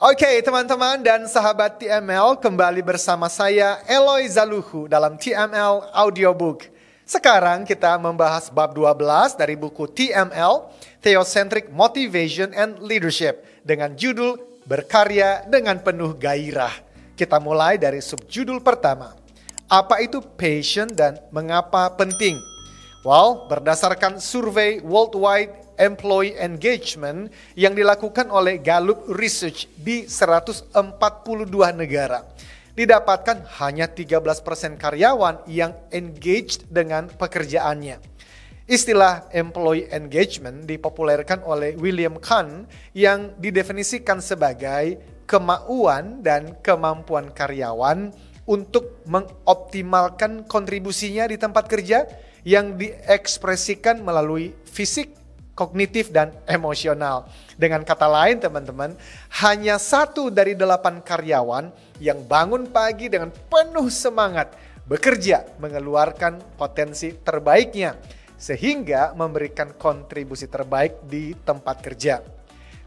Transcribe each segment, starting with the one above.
Oke, teman-teman dan sahabat TML, kembali bersama saya Eloy Zaluhu dalam TML Audiobook. Sekarang kita membahas bab 12 dari buku TML, Theocentric Motivation and Leadership, dengan judul Berkarya dengan Penuh Gairah. Kita mulai dari subjudul pertama. Apa itu passion dan mengapa penting? Well, berdasarkan survei Worldwide Employee Engagement yang dilakukan oleh Gallup Research di 142 negara, didapatkan hanya 13% karyawan yang engaged dengan pekerjaannya. Istilah employee engagement dipopulerkan oleh William Kahn yang didefinisikan sebagai kemauan dan kemampuan karyawan untuk mengoptimalkan kontribusinya di tempat kerja yang diekspresikan melalui fisik, kognitif, dan emosional. Dengan kata lain teman-teman, hanya 1 dari 8 karyawan yang bangun pagi dengan penuh semangat bekerja mengeluarkan potensi terbaiknya sehingga memberikan kontribusi terbaik di tempat kerja.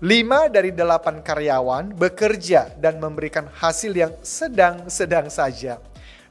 5 dari 8 karyawan bekerja dan memberikan hasil yang sedang-sedang saja.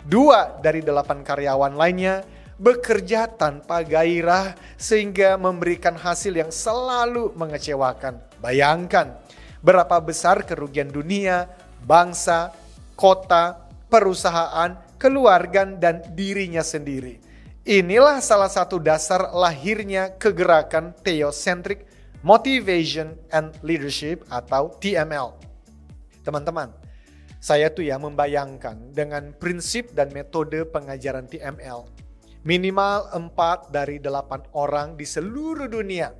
2 dari 8 karyawan lainnya bekerja tanpa gairah sehingga memberikan hasil yang selalu mengecewakan. Bayangkan berapa besar kerugian dunia, bangsa, kota, perusahaan, keluarga, dan dirinya sendiri. Inilah salah satu dasar lahirnya kegerakan Theocentric Motivation and Leadership atau TML. Teman-teman, saya tuh membayangkan dengan prinsip dan metode pengajaran TML. Minimal 4 dari 8 orang di seluruh dunia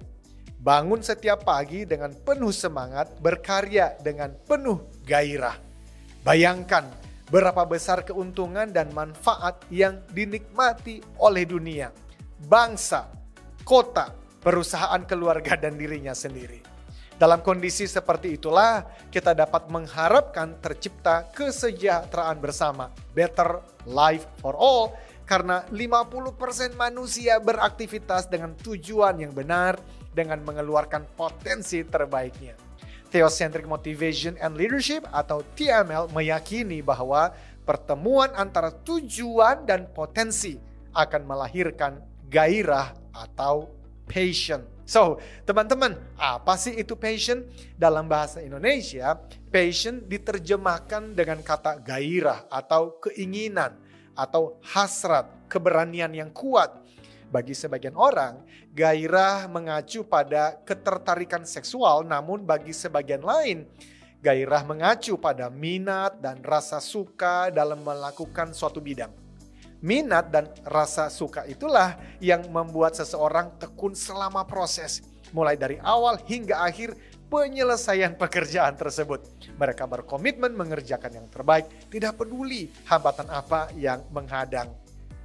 bangun setiap pagi dengan penuh semangat, berkarya dengan penuh gairah. Bayangkan berapa besar keuntungan dan manfaat yang dinikmati oleh dunia, bangsa, kota, perusahaan, keluarga, dan dirinya sendiri. Dalam kondisi seperti itulah kita dapat mengharapkan tercipta kesejahteraan bersama, better life for all, karena 50% manusia beraktivitas dengan tujuan yang benar dengan mengeluarkan potensi terbaiknya. Theocentric Motivation and Leadership atau TML meyakini bahwa pertemuan antara tujuan dan potensi akan melahirkan gairah atau passion. So, teman-teman, apa sih itu passion? Dalam bahasa Indonesia, passion diterjemahkan dengan kata gairah atau keinginan atau hasrat, keberanian yang kuat. Bagi sebagian orang, gairah mengacu pada ketertarikan seksual, namun bagi sebagian lain, gairah mengacu pada minat dan rasa suka dalam melakukan suatu bidang. Minat dan rasa suka itulah yang membuat seseorang tekun selama proses, mulai dari awal hingga akhir penyelesaian pekerjaan tersebut. Mereka berkomitmen mengerjakan yang terbaik, tidak peduli hambatan apa yang menghadang.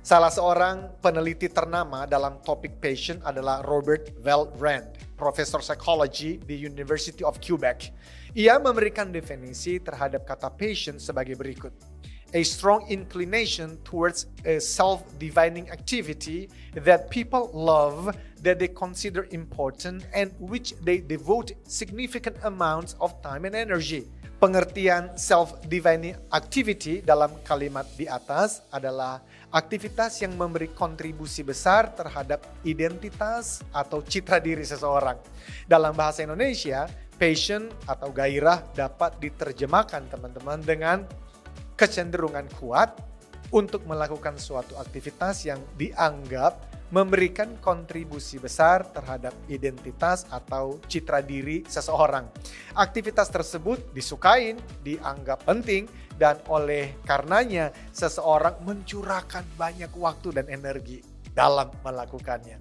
Salah seorang peneliti ternama dalam topik passion adalah Robert Veldrand, profesor psikologi di University of Quebec. Ia memberikan definisi terhadap kata passion sebagai berikut. A strong inclination towards a self-defining activity that people love, that they consider important, and which they devote significant amounts of time and energy. Pengertian self-defining activity dalam kalimat di atas adalah aktivitas yang memberi kontribusi besar terhadap identitas atau citra diri seseorang. Dalam bahasa Indonesia, passion atau gairah dapat diterjemahkan teman-teman dengan kecenderungan kuat untuk melakukan suatu aktivitas yang dianggap memberikan kontribusi besar terhadap identitas atau citra diri seseorang. Aktivitas tersebut disukain, dianggap penting, dan oleh karenanya seseorang mencurahkan banyak waktu dan energi dalam melakukannya.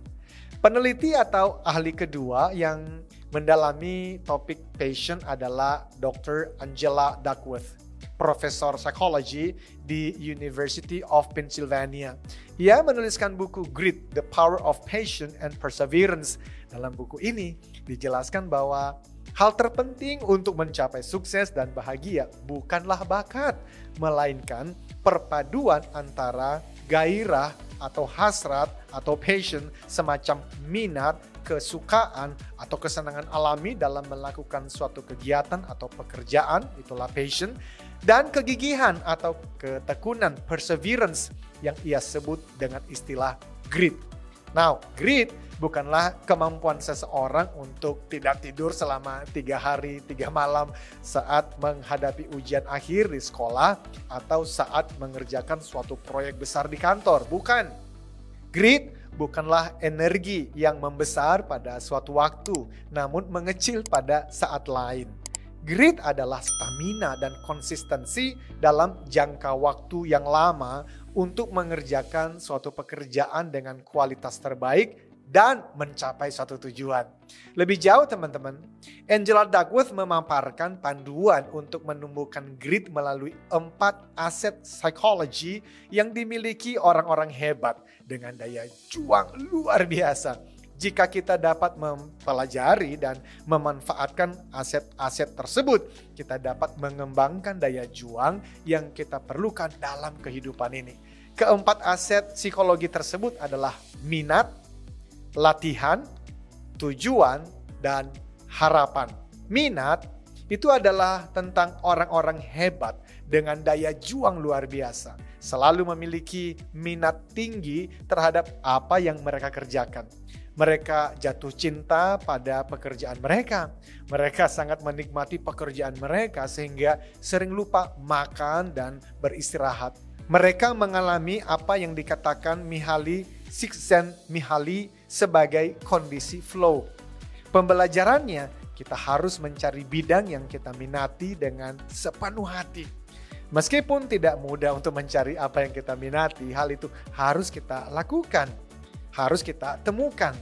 Peneliti atau ahli kedua yang mendalami topik passion adalah Dr. Angela Duckworth, profesor psikologi di University of Pennsylvania. Ia menuliskan buku Grit, The Power of Passion and Perseverance. Dalam buku ini dijelaskan bahwa hal terpenting untuk mencapai sukses dan bahagia bukanlah bakat, melainkan perpaduan antara gairah atau hasrat atau passion, semacam minat, kesukaan atau kesenangan alami dalam melakukan suatu kegiatan atau pekerjaan, itulah passion, dan kegigihan atau ketekunan, perseverance, yang ia sebut dengan istilah grit. Now, grit bukanlah kemampuan seseorang untuk tidak tidur selama 3 hari 3 malam saat menghadapi ujian akhir di sekolah atau saat mengerjakan suatu proyek besar di kantor. Bukan. Grit bukanlah energi yang membesar pada suatu waktu, namun mengecil pada saat lain. Grit adalah stamina dan konsistensi dalam jangka waktu yang lama untuk mengerjakan suatu pekerjaan dengan kualitas terbaik dan mencapai suatu tujuan. Lebih jauh teman-teman, Angela Duckworth memaparkan panduan untuk menumbuhkan grit melalui 4 aset psikologi yang dimiliki orang-orang hebat dengan daya juang luar biasa. Jika kita dapat mempelajari dan memanfaatkan aset-aset tersebut, kita dapat mengembangkan daya juang yang kita perlukan dalam kehidupan ini. Keempat aset psikologi tersebut adalah minat, latihan, tujuan, dan harapan. Minat itu adalah tentang orang-orang hebat dengan daya juang luar biasa. Selalu memiliki minat tinggi terhadap apa yang mereka kerjakan. Mereka jatuh cinta pada pekerjaan mereka. Mereka sangat menikmati pekerjaan mereka sehingga sering lupa makan dan beristirahat. Mereka mengalami apa yang dikatakan Mihaly Csikszentmihalyi sebagai kondisi flow. Pembelajarannya, kita harus mencari bidang yang kita minati dengan sepenuh hati. Meskipun tidak mudah untuk mencari apa yang kita minati, hal itu harus kita lakukan. Harus kita temukan.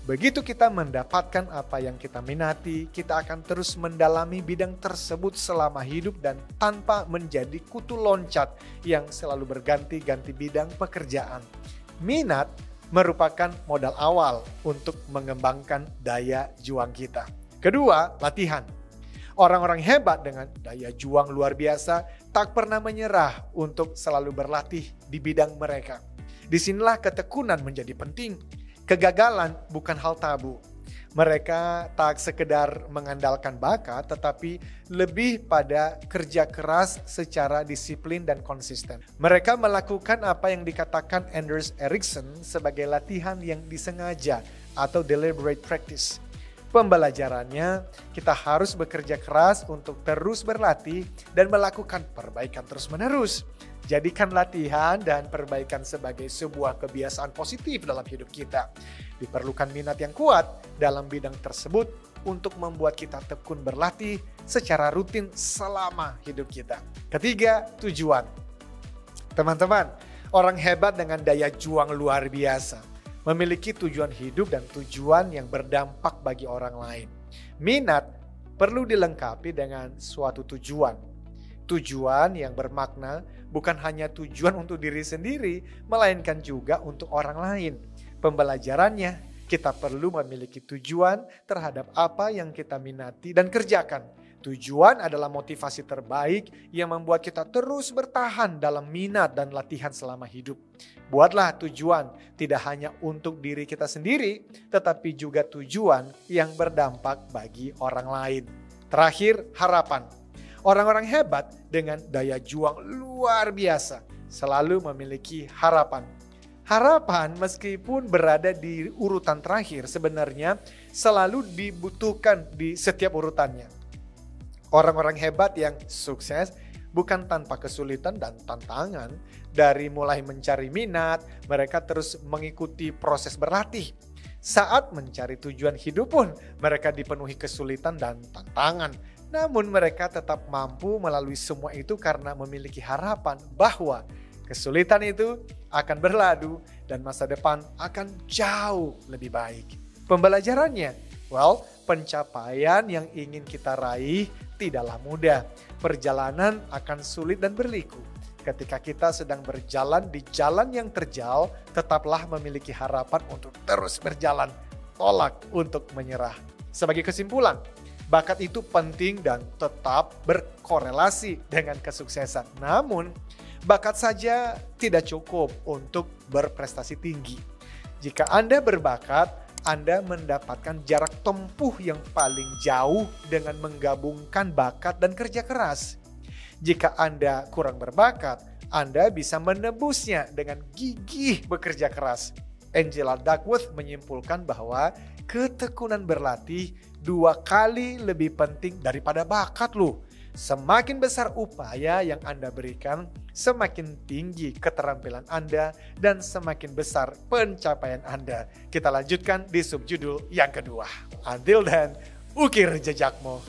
Begitu kita mendapatkan apa yang kita minati, kita akan terus mendalami bidang tersebut selama hidup dan tanpa menjadi kutu loncat yang selalu berganti-ganti bidang pekerjaan. Minat merupakan modal awal untuk mengembangkan daya juang kita. Kedua, latihan. Orang-orang hebat dengan daya juang luar biasa tak pernah menyerah untuk selalu berlatih di bidang mereka. Disinilah ketekunan menjadi penting. Kegagalan bukan hal tabu. Mereka tak sekedar mengandalkan bakat, tetapi lebih pada kerja keras secara disiplin dan konsisten. Mereka melakukan apa yang dikatakan Anders Ericsson sebagai latihan yang disengaja atau deliberate practice. Pembelajarannya, kita harus bekerja keras untuk terus berlatih dan melakukan perbaikan terus-menerus. Jadikan latihan dan perbaikan sebagai sebuah kebiasaan positif dalam hidup kita. Diperlukan minat yang kuat dalam bidang tersebut untuk membuat kita tekun berlatih secara rutin selama hidup kita. Ketiga, tujuan. Teman-teman, orang hebat dengan daya juang luar biasa memiliki tujuan hidup dan tujuan yang berdampak bagi orang lain. Minat perlu dilengkapi dengan suatu tujuan. Tujuan yang bermakna bukan hanya tujuan untuk diri sendiri, melainkan juga untuk orang lain. Pembelajarannya, kita perlu memiliki tujuan terhadap apa yang kita minati dan kerjakan. Tujuan adalah motivasi terbaik yang membuat kita terus bertahan dalam minat dan latihan selama hidup. Buatlah tujuan tidak hanya untuk diri kita sendiri, tetapi juga tujuan yang berdampak bagi orang lain. Terakhir, harapan. Orang-orang hebat dengan daya juang luar biasa selalu memiliki harapan. Harapan meskipun berada di urutan terakhir sebenarnya selalu dibutuhkan di setiap urutannya. Orang-orang hebat yang sukses bukan tanpa kesulitan dan tantangan. Dari mulai mencari minat, mereka terus mengikuti proses berlatih. Saat mencari tujuan hidup pun, mereka dipenuhi kesulitan dan tantangan. Namun mereka tetap mampu melalui semua itu karena memiliki harapan bahwa kesulitan itu akan berlalu dan masa depan akan jauh lebih baik. Pembelajarannya, pencapaian yang ingin kita raih tidaklah mudah. Perjalanan akan sulit dan berliku. Ketika kita sedang berjalan di jalan yang terjal, tetaplah memiliki harapan untuk terus berjalan, tolak untuk menyerah. Sebagai kesimpulan, bakat itu penting dan tetap berkorelasi dengan kesuksesan. Namun, bakat saja tidak cukup untuk berprestasi tinggi. Jika Anda berbakat, Anda mendapatkan jarak tempuh yang paling jauh dengan menggabungkan bakat dan kerja keras. Jika Anda kurang berbakat, Anda bisa menebusnya dengan gigih bekerja keras. Angela Duckworth menyimpulkan bahwa ketekunan berlatih 2 kali lebih penting daripada bakat loh. Semakin besar upaya yang Anda berikan, semakin tinggi keterampilan Anda dan semakin besar pencapaian Anda. Kita lanjutkan di subjudul yang kedua. Until then, ukir jejakmu.